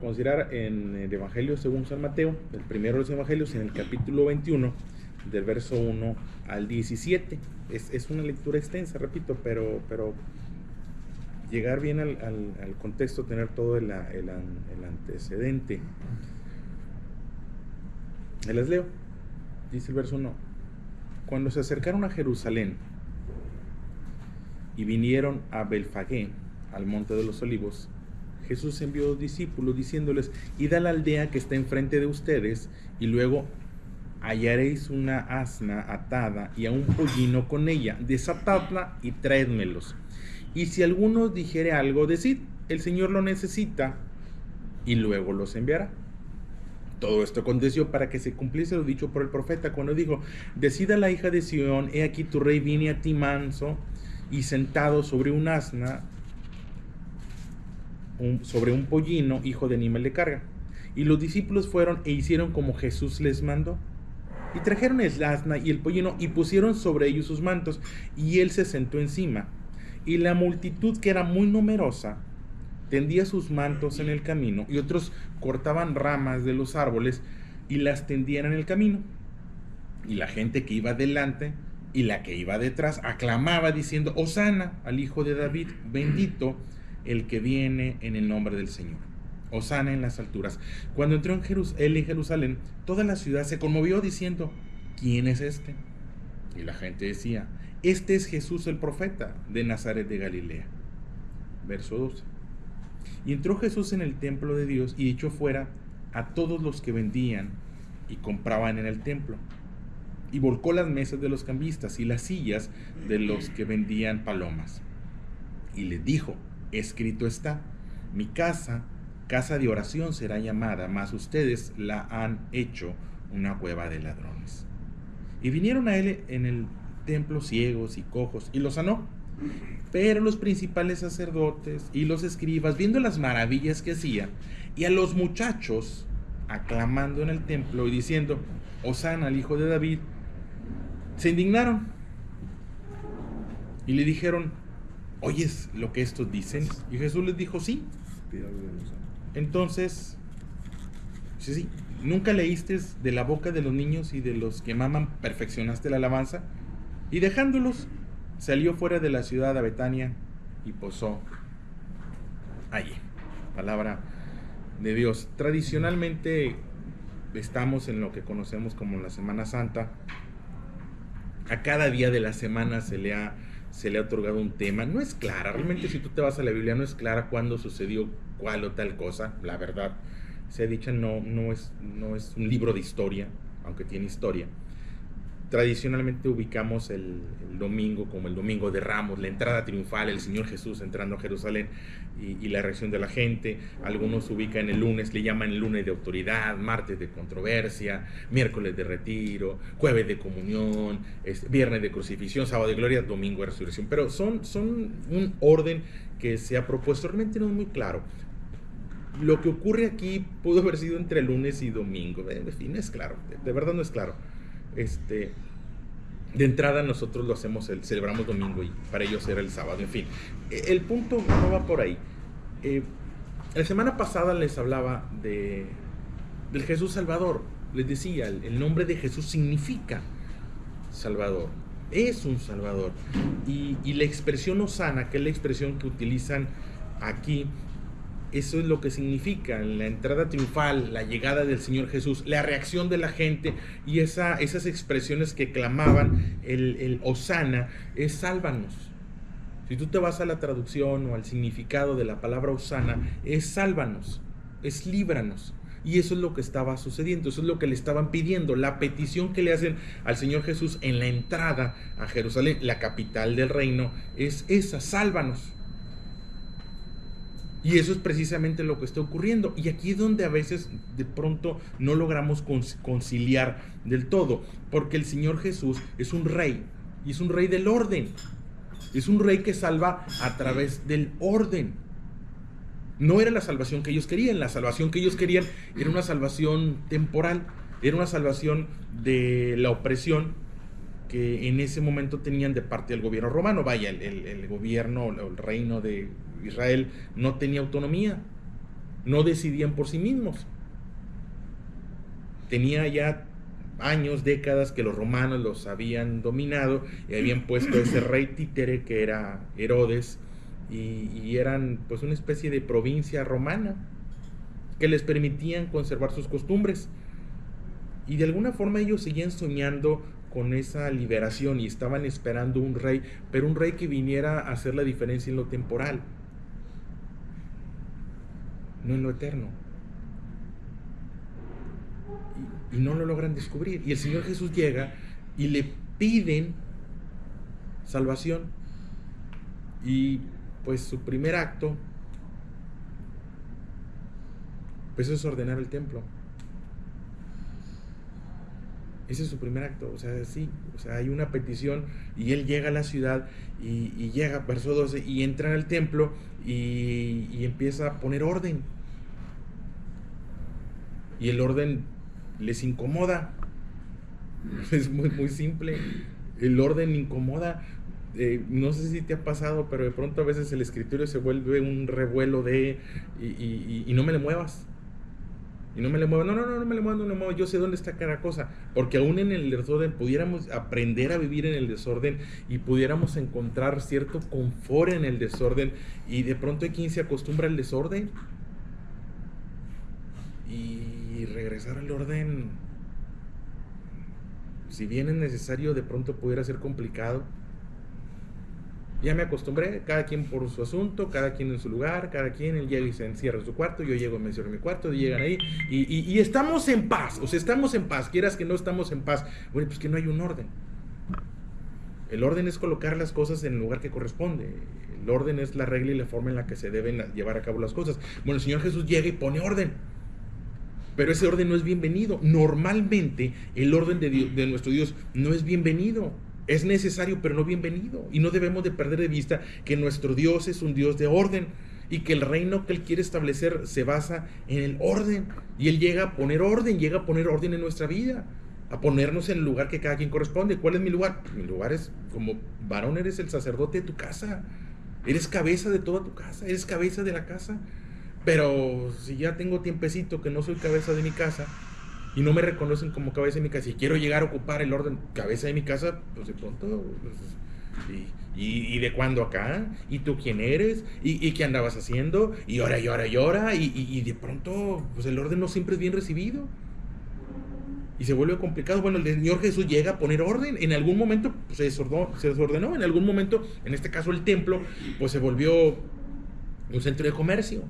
Considerar en el Evangelio según San Mateo, el primero de los Evangelios, en el capítulo 21, del verso 1 al 17. Es una lectura extensa, repito, pero llegar bien al contexto, tener todo el antecedente. Les leo, dice el verso 1. Cuando se acercaron a Jerusalén y vinieron a Belfagé, al monte de los olivos, Jesús envió 2 discípulos diciéndoles: id a la aldea que está enfrente de ustedes, y luego hallaréis una asna atada y a un pollino con ella, desatadla y traédmelos. Y si alguno os dijere algo, decid: el Señor lo necesita, y luego los enviará. Todo esto aconteció para que se cumpliese lo dicho por el profeta, cuando dijo: decida la hija de Sión, he aquí tu rey viene a ti manso y sentado sobre un asna, sobre un pollino, hijo de animal de carga. Y los discípulos fueron e hicieron como Jesús les mandó. Y trajeron el asna y el pollino y pusieron sobre ellos sus mantos, y él se sentó encima. Y la multitud, que era muy numerosa, tendía sus mantos en el camino, y otros cortaban ramas de los árboles y las tendían en el camino. Y la gente que iba delante y la que iba detrás aclamaba diciendo: Hosana al hijo de David, bendito el que viene en el nombre del Señor, Hosana en las alturas. Cuando entró él en Jerusalén, toda la ciudad se conmovió diciendo: ¿quién es este? Y la gente decía: este es Jesús el profeta de Nazaret de Galilea. Verso 12. Y entró Jesús en el templo de Dios y echó fuera a todos los que vendían y compraban en el templo, y volcó las mesas de los cambistas y las sillas de los que vendían palomas. Y les dijo: escrito está, mi casa, casa de oración será llamada, mas ustedes la han hecho una cueva de ladrones. Y vinieron a él en el templo ciegos y cojos, y los sanó. Pero los principales sacerdotes y los escribas, viendo las maravillas que hacía, y a los muchachos aclamando en el templo y diciendo: Hosana al hijo de David, se indignaron y le dijeron: ¿oyes lo que estos dicen? Y Jesús les dijo: sí. Entonces, sí, ¿nunca leíste de la boca de los niños y de los que maman perfeccionaste la alabanza? Y dejándolos, salió fuera de la ciudad a Betania y posó allí. Palabra de Dios. Tradicionalmente estamos en lo que conocemos como la Semana Santa. A cada día de la semana se le ha otorgado un tema. No es clara, realmente, si tú te vas a la Biblia, no es clara cuándo sucedió cuál o tal cosa. La verdad sea dicha, no es un libro de historia, aunque tiene historia. Tradicionalmente ubicamos el domingo como el Domingo de Ramos, la entrada triunfal, el Señor Jesús entrando a Jerusalén y la reacción de la gente. Algunos ubican el lunes, le llaman el lunes de autoridad, martes de controversia, miércoles de retiro, jueves de comunión, viernes de crucifixión, sábado de gloria, domingo de resurrección. Pero son un orden que se ha propuesto, realmente no es muy claro. Lo que ocurre aquí pudo haber sido entre lunes y domingo, en fin, no es claro, de verdad no es claro. De entrada nosotros lo hacemos, celebramos domingo y para ellos era el sábado. En fin, el punto no va por ahí. La semana pasada les hablaba del Jesús Salvador. Les decía, el nombre de Jesús significa Salvador, es un Salvador. Y la expresión Hosana, que es la expresión que utilizan aquí, eso es lo que significa la entrada triunfal, la llegada del Señor Jesús, la reacción de la gente y esas expresiones que clamaban el Hosana, es sálvanos. Si tú te vas a la traducción o al significado de la palabra Hosana, es sálvanos, es líbranos. Y eso es lo que estaba sucediendo, eso es lo que le estaban pidiendo, la petición que le hacen al Señor Jesús en la entrada a Jerusalén, la capital del reino, es esa: sálvanos. Y eso es precisamente lo que está ocurriendo. Y aquí es donde a veces de pronto no logramos conciliar del todo, porque el Señor Jesús es un rey, y es un rey del orden. Es un rey que salva a través del orden. No era la salvación que ellos querían. La salvación que ellos querían era una salvación temporal, era una salvación de la opresión que en ese momento tenían de parte del gobierno romano. Vaya, el gobierno, el reino de Israel no tenía autonomía. no decidían por sí mismos. Tenía ya años, décadas que los romanos los habían dominado y habían puesto ese rey títere que era Herodes, y eran pues una especie de provincia romana que les permitían conservar sus costumbres, y de alguna forma ellos seguían soñando con esa liberación y estaban esperando un rey, pero un rey que viniera a hacer la diferencia en lo temporal, no en lo eterno. Y no lo logran descubrir. Y el Señor Jesús llega y le piden salvación. Y pues su primer acto pues es ordenar el templo. Ese es su primer acto. O sea, sí, o sea, hay una petición y él llega a la ciudad y llega, verso 12, y entra al templo y empieza a poner orden. Y el orden les incomoda. Es muy simple. El orden incomoda. No sé si te ha pasado, pero de pronto a veces el escritorio se vuelve un revuelo y no me le muevas. Y no me le muevas. No me le muevas, no me le muevas. Yo sé dónde está cada cosa. Porque aún en el desorden pudiéramos aprender a vivir en el desorden y pudiéramos encontrar cierto confort en el desorden. Y de pronto hay quien se acostumbra al desorden. Y regresar al orden, si bien es necesario, de pronto pudiera ser complicado. Ya me acostumbré, cada quien por su asunto, cada quien en su lugar, cada quien, él llega y se encierra en su cuarto, yo llego y me encierro en mi cuarto, y llegan ahí, y estamos en paz, o sea, estamos en paz, quieras que no estamos en paz. Bueno, pues que no hay un orden. El orden es colocar las cosas en el lugar que corresponde. El orden es la regla y la forma en la que se deben llevar a cabo las cosas. Bueno, el Señor Jesús llega y pone orden. Pero ese orden no es bienvenido. Normalmente el orden de nuestro Dios no es bienvenido. Es necesario, pero no bienvenido. Y no debemos de perder de vista que nuestro Dios es un Dios de orden y que el reino que Él quiere establecer se basa en el orden. Y Él llega a poner orden en nuestra vida, a ponernos en el lugar que cada quien corresponde. ¿Cuál es mi lugar? Mi lugar es, como varón, eres el sacerdote de tu casa. Eres cabeza de toda tu casa, eres cabeza de la casa. Pero si ya tengo tiempecito que no soy cabeza de mi casa y no me reconocen como cabeza de mi casa y quiero llegar a ocupar el orden cabeza de mi casa, pues de pronto, pues, ¿y de cuándo acá? ¿Y tú quién eres? ¿Y qué andabas haciendo? Y de pronto, pues el orden no siempre es bien recibido y se vuelve complicado. Bueno, el Señor Jesús llega a poner orden. En algún momento pues, se desordenó, en algún momento, en este caso el templo, pues se volvió un centro de comercio.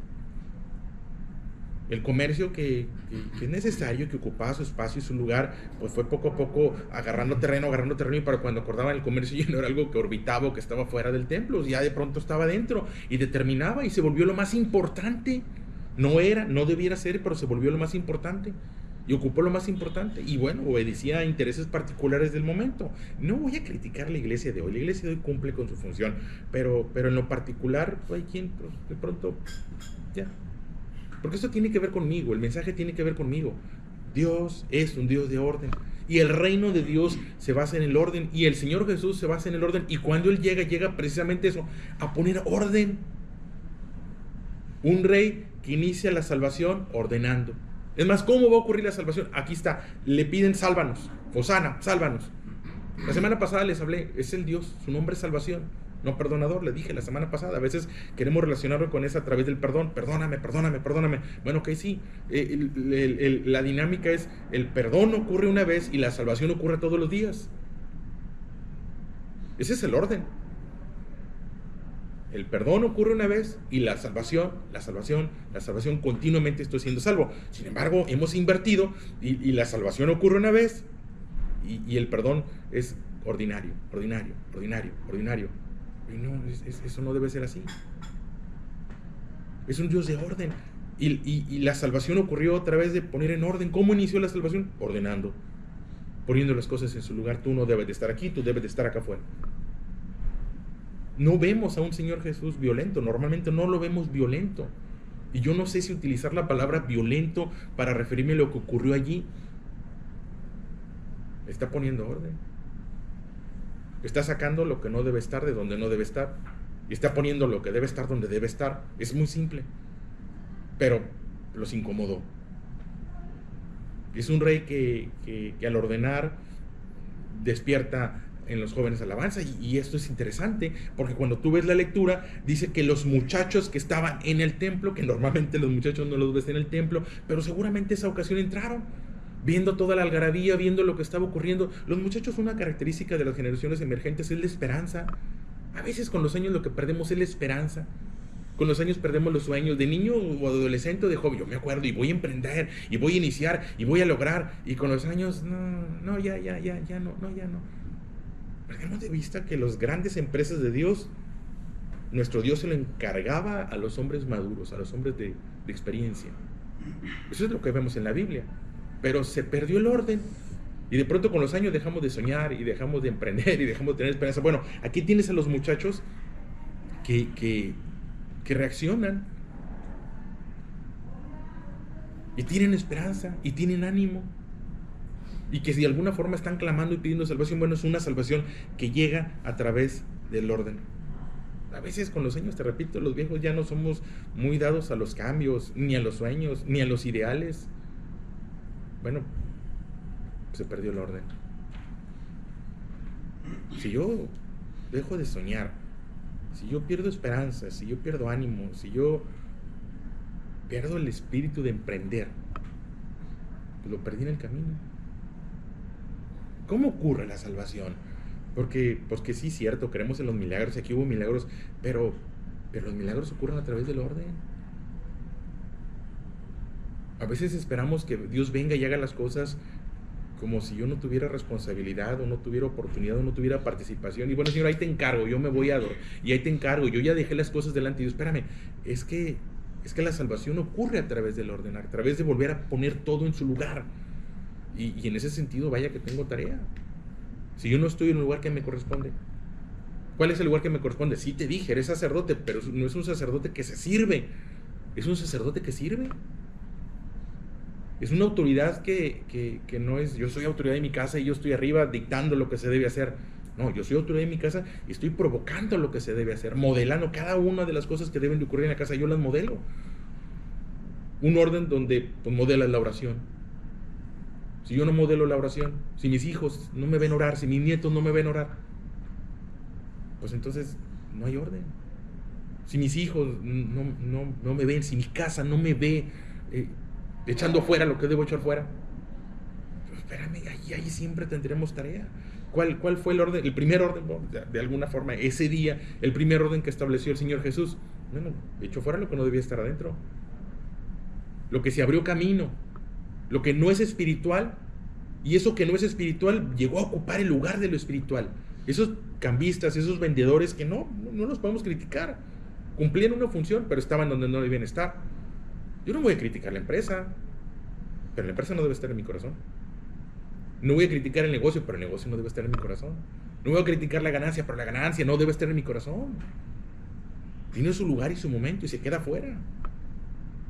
El comercio que es necesario, que ocupaba su espacio y su lugar, pues fue poco a poco agarrando terreno, y para cuando acordaban el comercio ya no era algo que orbitaba o que estaba fuera del templo, ya de pronto estaba dentro y determinaba y se volvió lo más importante. No debiera ser, pero se volvió lo más importante y ocupó lo más importante y bueno, obedecía a intereses particulares del momento. No voy a criticar la iglesia de hoy, la iglesia de hoy cumple con su función, pero en lo particular hay quien pues, de pronto ya. Porque esto tiene que ver conmigo, el mensaje tiene que ver conmigo. Dios es un Dios de orden. Y el reino de Dios se basa en el orden. Y el Señor Jesús se basa en el orden. Y cuando Él llega precisamente eso, a poner orden. Un rey que inicia la salvación ordenando. Es más, ¿cómo va a ocurrir la salvación? Aquí está, le piden sálvanos. Hosana, sálvanos. La semana pasada les hablé, es el Dios, su nombre es salvación. No perdonador, le dije la semana pasada. A veces queremos relacionarlo con eso a través del perdón. Perdóname. Bueno, ok, sí. La dinámica es, el perdón ocurre una vez y la salvación ocurre todos los días. Ese es el orden. El perdón ocurre una vez y la salvación continuamente estoy siendo salvo. Sin embargo, hemos invertido y la salvación ocurre una vez y el perdón es ordinario. Y no, eso no debe ser así. Es un Dios de orden. Y la salvación ocurrió a través de poner en orden. ¿Cómo inició la salvación? Ordenando. Poniendo las cosas en su lugar. Tú no debes de estar aquí, tú debes de estar acá afuera. No vemos a un Señor Jesús violento. Normalmente no lo vemos violento. Y yo no sé si utilizar la palabra violento para referirme a lo que ocurrió allí. Está poniendo orden. Está sacando lo que no debe estar de donde no debe estar. Y está poniendo lo que debe estar donde debe estar. Es muy simple. Pero los incomodó. Es un rey que al ordenar despierta en los jóvenes alabanza, y esto es interesante porque cuando tú ves la lectura dice que los muchachos que estaban en el templo, que normalmente los muchachos no los ves en el templo, pero seguramente esa ocasión entraron viendo toda la algarabía, viendo lo que estaba ocurriendo. Los muchachos, una característica de las generaciones emergentes es la esperanza. A veces con los años lo que perdemos es la esperanza. Con los años perdemos los sueños. De niño o adolescente o de joven, yo me acuerdo, y voy a emprender, y voy a iniciar, y voy a lograr, y con los años, ya no. Perdemos de vista que las grandes empresas de Dios, nuestro Dios se lo encargaba a los hombres maduros, a los hombres de experiencia. Eso es lo que vemos en la Biblia. Pero se perdió el orden. Y de pronto con los años dejamos de soñar, y dejamos de emprender, y dejamos de tener esperanza. Bueno, aquí tienes a los muchachos que reaccionan. Y tienen esperanza, y tienen ánimo. Y que si de alguna forma están clamando y pidiendo salvación, bueno, es una salvación que llega a través del orden. A veces con los años, te repito, los viejos ya no somos muy dados a los cambios, ni a los sueños, ni a los ideales. Bueno, se perdió el orden. Si yo dejo de soñar, si yo pierdo esperanza, si yo pierdo ánimo, si yo pierdo el espíritu de emprender, pues lo perdí en el camino. ¿Cómo ocurre la salvación? Porque, pues que sí, es cierto, creemos en los milagros, aquí hubo milagros, pero los milagros ocurren a través del orden. A veces esperamos que Dios venga y haga las cosas como si yo no tuviera responsabilidad, o no tuviera oportunidad, o no tuviera participación. Y bueno, Señor, ahí te encargo, yo me voy a adorar, y ahí te encargo, yo ya dejé las cosas delante de Dios. Espérame, es que la salvación ocurre a través del orden, a través de volver a poner todo en su lugar. Y en ese sentido, vaya que tengo tarea. Si yo no estoy en el lugar que me corresponde. ¿Cuál es el lugar que me corresponde? Sí, te dije, eres sacerdote, pero no es un sacerdote que se sirve. Es un sacerdote que sirve. Es una autoridad que no es, yo soy autoridad de mi casa y yo estoy arriba dictando lo que se debe hacer. No, yo soy autoridad de mi casa y estoy provocando lo que se debe hacer, modelando cada una de las cosas que deben de ocurrir en la casa, yo las modelo. Un orden donde pues, modelas la oración. Si yo no modelo la oración, si mis hijos no me ven orar, si mis nietos no me ven orar, pues entonces no hay orden. Si mis hijos no me ven, si mi casa no me ve echando fuera lo que debo echar fuera, pues espérame, ahí siempre tendremos tarea. ¿Cuál fue el orden? El primer orden, bueno, de alguna forma, ese día, el primer orden que estableció el Señor Jesús. Bueno, echó fuera lo que no debía estar adentro. Lo que se abrió camino. Lo que no es espiritual, y eso que no es espiritual llegó a ocupar el lugar de lo espiritual. Esos cambistas, esos vendedores que no los podemos criticar, cumplían una función, pero estaban donde no debían estar. Yo no voy a criticar la empresa, pero la empresa no debe estar en mi corazón. No voy a criticar el negocio, pero el negocio no debe estar en mi corazón. No voy a criticar la ganancia, pero la ganancia no debe estar en mi corazón. Tiene su lugar y su momento y se queda fuera.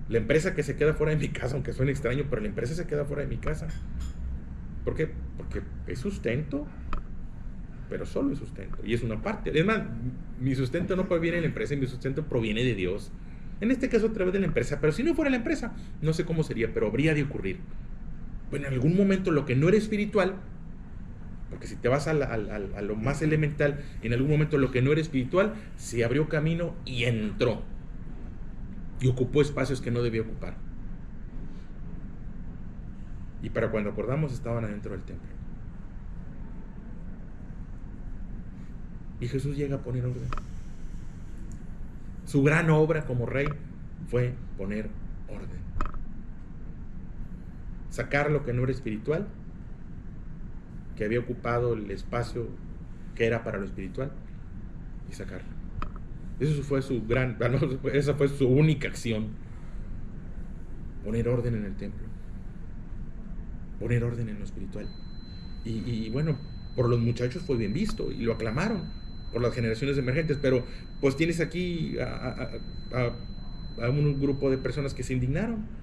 La empresa que se queda fuera de mi casa, aunque suene extraño, pero la empresa se queda fuera de mi casa. ¿Por qué? Porque es sustento, pero solo es sustento. Y es una parte. Además, mi sustento no proviene de la empresa, mi sustento proviene de Dios. En este caso a través de la empresa. Pero si no fuera la empresa, no sé cómo sería, pero habría de ocurrir. Bueno, en algún momento lo que no era espiritual, porque si te vas a lo más elemental, en algún momento lo que no era espiritual, se abrió camino y entró. Y ocupó espacios que no debía ocupar. Y para cuando acordamos estaban adentro del templo. Y Jesús llega a poner orden. Su gran obra como rey fue poner orden. Sacar lo que no era espiritual, que había ocupado el espacio que era para lo espiritual, y sacarlo. Esa fue su única acción. Poner orden en el templo. Poner orden en lo espiritual. Y bueno, por los muchachos fue bien visto y lo aclamaron por las generaciones emergentes, pero pues tienes aquí a un grupo de personas que se indignaron.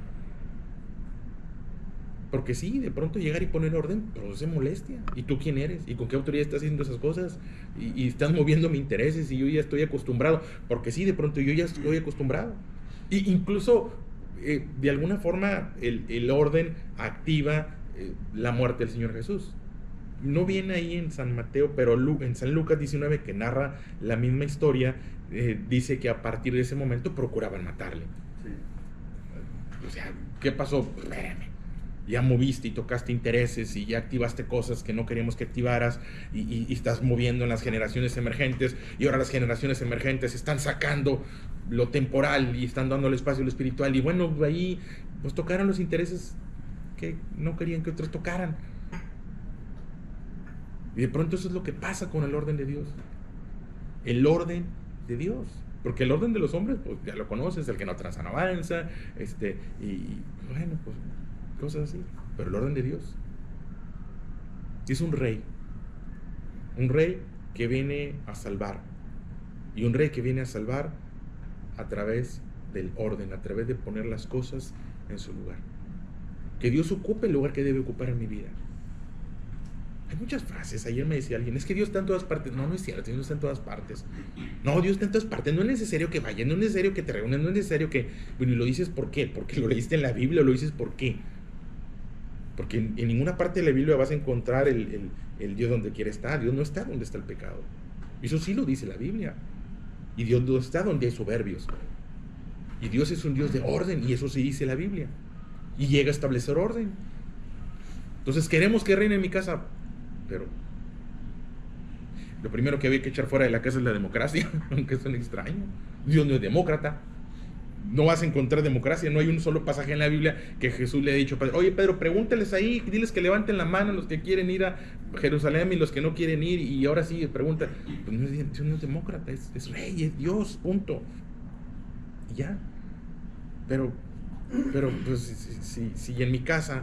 Porque sí, de pronto llegar y poner orden produce molestia. ¿Y tú quién eres? ¿Y con qué autoridad estás haciendo esas cosas? Y estás moviendo mis intereses y yo ya estoy acostumbrado. Porque sí, de pronto yo ya estoy acostumbrado. Y incluso de alguna forma el orden activa la muerte del Señor Jesús. No viene ahí en San Mateo, pero en San Lucas 19, que narra la misma historia, dice que a partir de ese momento procuraban matarle. Sí. O sea, ¿qué pasó? Pues, espérame, ya moviste y tocaste intereses y ya activaste cosas que no queríamos que activaras y estás moviendo en las generaciones emergentes, y ahora las generaciones emergentes están sacando lo temporal y están dando el espacio a lo espiritual, y bueno, ahí pues tocaron los intereses que no querían que otros tocaran. Y de pronto eso es lo que pasa con el orden de Dios. El orden de Dios. Porque el orden de los hombres, pues ya lo conoces, el que no tranza no avanza, y bueno, pues cosas así. Pero el orden de Dios es un rey que viene a salvar, y un rey que viene a salvar a través del orden, a través de poner las cosas en su lugar. Que Dios ocupe el lugar que debe ocupar en mi vida. Hay muchas frases. Ayer me decía alguien, es que Dios está en todas partes. No, no es cierto, Dios no está en todas partes. No, Dios está en todas partes. No es necesario que vayas, no es necesario que te reúnes, no es necesario que... Bueno, y lo dices ¿por qué? Porque lo leíste en la Biblia, o lo dices ¿por qué? Porque en ninguna parte de la Biblia vas a encontrar el Dios donde quiere estar. Dios no está donde está el pecado. Eso sí lo dice la Biblia. Y Dios no está donde hay soberbios. Y Dios es un Dios de orden, y eso sí dice la Biblia. Y llega a establecer orden. Entonces queremos que reine en mi casa, pero lo primero que había que echar fuera de la casa es la democracia, aunque suene extraño. Dios no es demócrata. No vas a encontrar democracia. No hay un solo pasaje en la Biblia que Jesús le ha dicho, oye Pedro, pregúntales ahí, diles que levanten la mano los que quieren ir a Jerusalén y los que no quieren ir, y ahora sí pregunta. Pues Dios no es demócrata, es rey, es Dios, punto. Y ya. Pero pues si en mi casa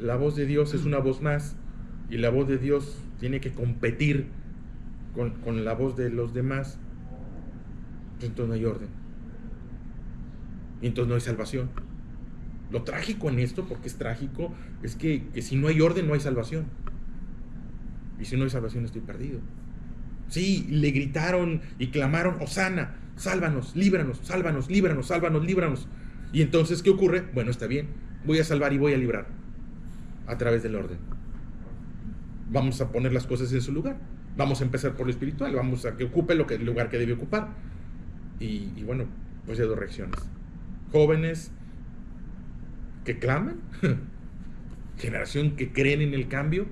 la voz de Dios es una voz más, y la voz de Dios tiene que competir con la voz de los demás, pues entonces no hay orden, y entonces no hay salvación. Lo trágico en esto, porque es trágico, es que si no hay orden no hay salvación, y si no hay salvación estoy perdido. Sí, le gritaron y clamaron, Hosana, sálvanos, líbranos, sálvanos, líbranos, sálvanos, líbranos. Y entonces, ¿qué ocurre? Bueno, está bien, voy a salvar y voy a librar a través del orden. Vamos a poner las cosas en su lugar. Vamos a empezar por lo espiritual, vamos a que ocupe el lugar que debe ocupar. Y bueno, pues hay dos reacciones. Jóvenes que claman, generación que creen en el cambio,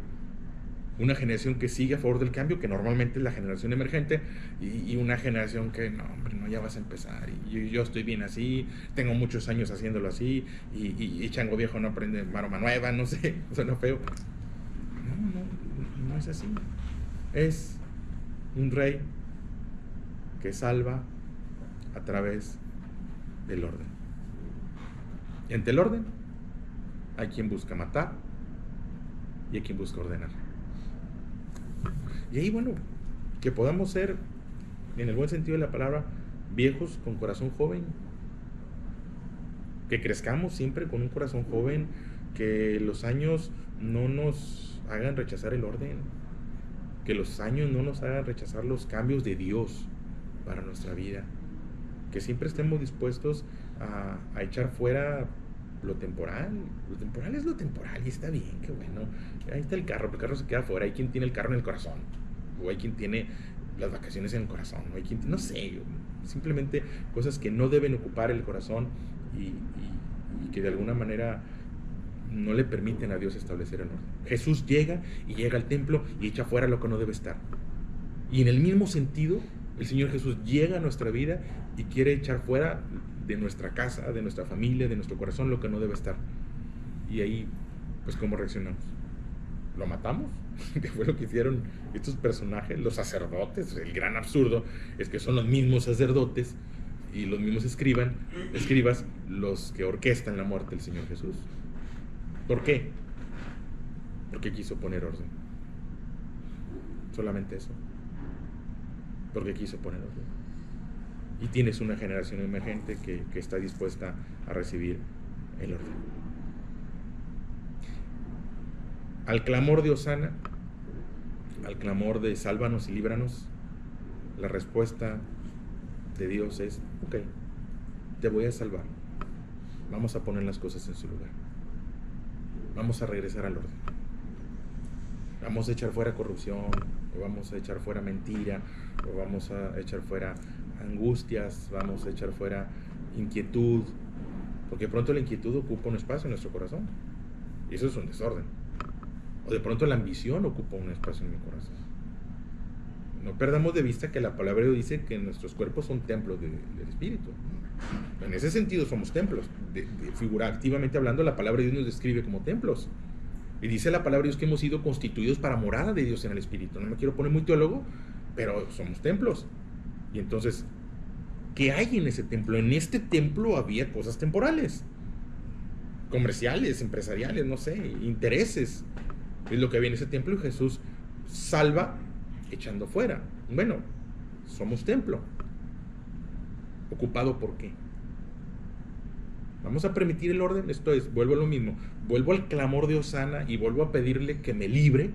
una generación que sigue a favor del cambio, que normalmente es la generación emergente, y una generación que, no, hombre, no, ya vas a empezar, y yo estoy bien así, tengo muchos años haciéndolo así, y chango viejo no aprende maroma nueva, no sé, suena feo. No es así. Es un rey que salva a través del orden. Y ante el orden hay quien busca matar y hay quien busca ordenar. Y ahí, bueno, que podamos ser, en el buen sentido de la palabra, viejos con corazón joven, que crezcamos siempre con un corazón joven, que los años no nos hagan rechazar el orden, que los años no nos hagan rechazar los cambios de Dios para nuestra vida, que siempre estemos dispuestos a echar fuera lo temporal. Lo temporal es lo temporal y está bien, qué bueno. Ahí está el carro se queda fuera. Hay quien tiene el carro en el corazón, o hay quien tiene las vacaciones en el corazón, o hay quien, no sé, simplemente cosas que no deben ocupar el corazón, y que de alguna manera no le permiten a Dios establecer el orden. Jesús llega al templo y echa fuera lo que no debe estar. Y en el mismo sentido, el Señor Jesús llega a nuestra vida y quiere echar fuera de nuestra casa, de nuestra familia, de nuestro corazón, lo que no debe estar. Y ahí, pues, ¿cómo reaccionamos? ¿Lo matamos? Que fue lo que hicieron estos personajes, los sacerdotes. El gran absurdo es que son los mismos sacerdotes y los mismos escribas los que orquestan la muerte del Señor Jesús. ¿Por qué? Porque quiso poner orden. Solamente eso. Porque quiso poner orden. Y tienes una generación emergente que está dispuesta a recibir el orden. Al clamor de Hosana, al clamor de sálvanos y líbranos, la respuesta de Dios es, ok, te voy a salvar, Vamos a poner las cosas en su lugar. Vamos a regresar al orden. Vamos a echar fuera corrupción, o vamos a echar fuera mentira, o vamos a echar fuera angustias, vamos a echar fuera inquietud, porque de pronto la inquietud ocupa un espacio en nuestro corazón, y eso es un desorden. O de pronto la ambición ocupa un espacio en mi corazón. No perdamos de vista que la palabra de Dios dice que nuestros cuerpos son templos del Espíritu. En ese sentido somos templos. Figurativamente hablando, la palabra de Dios nos describe como templos. Y dice la palabra de Dios que hemos sido constituidos para morada de Dios en el Espíritu. No me quiero poner muy teólogo, pero somos templos. Y entonces, ¿qué hay en ese templo? En este templo había cosas temporales, comerciales, empresariales, no sé, intereses. Es lo que había en ese templo, y Jesús salva echando fuera. Bueno, somos templo. ¿Ocupado por qué? Vamos a permitir el orden. Esto es, vuelvo a lo mismo, vuelvo al clamor de Hosana y vuelvo a pedirle que me libre,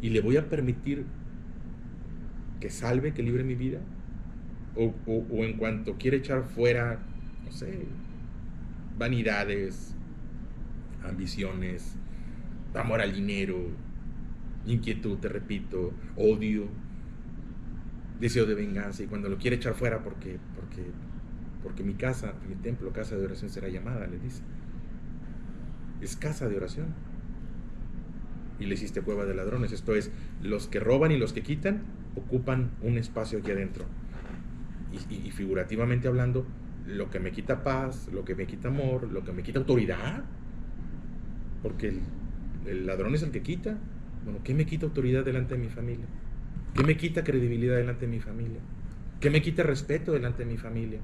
y le voy a permitir que salve, que libre mi vida, o en cuanto quiere echar fuera, no sé, vanidades, ambiciones, amor al dinero, inquietud, te repito, odio, deseo de venganza, y cuando lo quiere echar fuera porque mi casa, mi templo, casa de oración será llamada, le dice. Es casa de oración. Y le hiciste cueva de ladrones. Esto es, los que roban y los que quitan ocupan un espacio aquí adentro. Y figurativamente hablando, lo que me quita paz, lo que me quita amor, lo que me quita autoridad, porque el ladrón es el que quita. Bueno, ¿qué me quita autoridad delante de mi familia? ¿Qué me quita credibilidad delante de mi familia? ¿Qué me quita respeto delante de mi familia?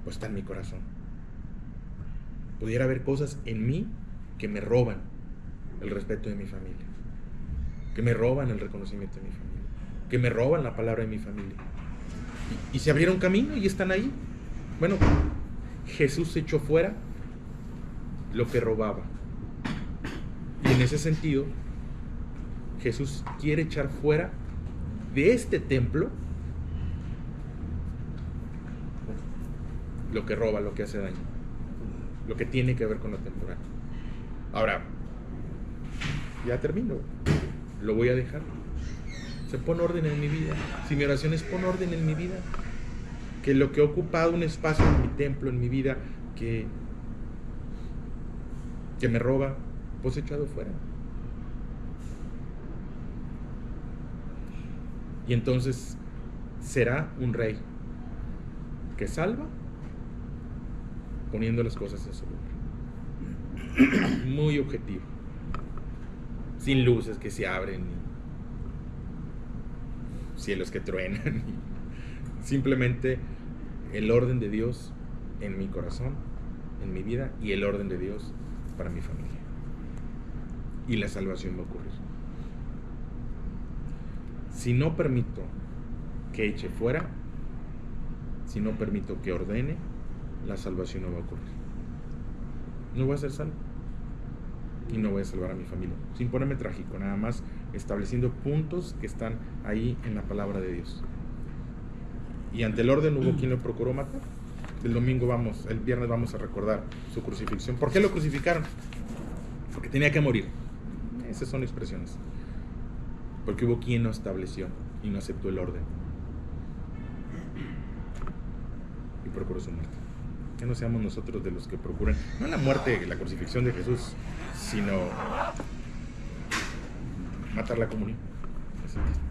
Pues está en mi corazón. Pudiera haber cosas en mí que me roban el respeto de mi familia, que me roban el reconocimiento de mi familia, que me roban la palabra de mi familia. Y se abrieron camino y están ahí. Bueno, Jesús echó fuera lo que robaba. Y en ese sentido, Jesús quiere echar fuera de este templo lo que roba, lo que hace daño, lo que tiene que ver con lo temporal. Ahora, ya termino, lo voy a dejar. Se pone orden en mi vida. Si mi oración es pon orden en mi vida, que lo que ha ocupado un espacio en mi templo, en mi vida, que me roba, pues echado fuera. Y entonces será un rey que salva poniendo las cosas en su lugar. Muy objetivo. Sin luces que se abren, cielos que truenan. Simplemente el orden de Dios en mi corazón, en mi vida, y el orden de Dios para mi familia. Y la salvación va a ocurrir. Si no permito que eche fuera, si no permito que ordene, la salvación no va a ocurrir. No voy a ser salvo y no voy a salvar a mi familia, sin ponerme trágico, nada más estableciendo puntos que están ahí en la palabra de Dios. Y ante el orden hubo quien lo procuró matar. El viernes vamos a recordar su crucifixión. ¿Por qué lo crucificaron? Porque tenía que morir. Esas son expresiones. Porque hubo quien no estableció y no aceptó el orden y procuró su muerte. Que no seamos nosotros de los que procuran, no la muerte, la crucifixión de Jesús, sino matar la comunión. Así es.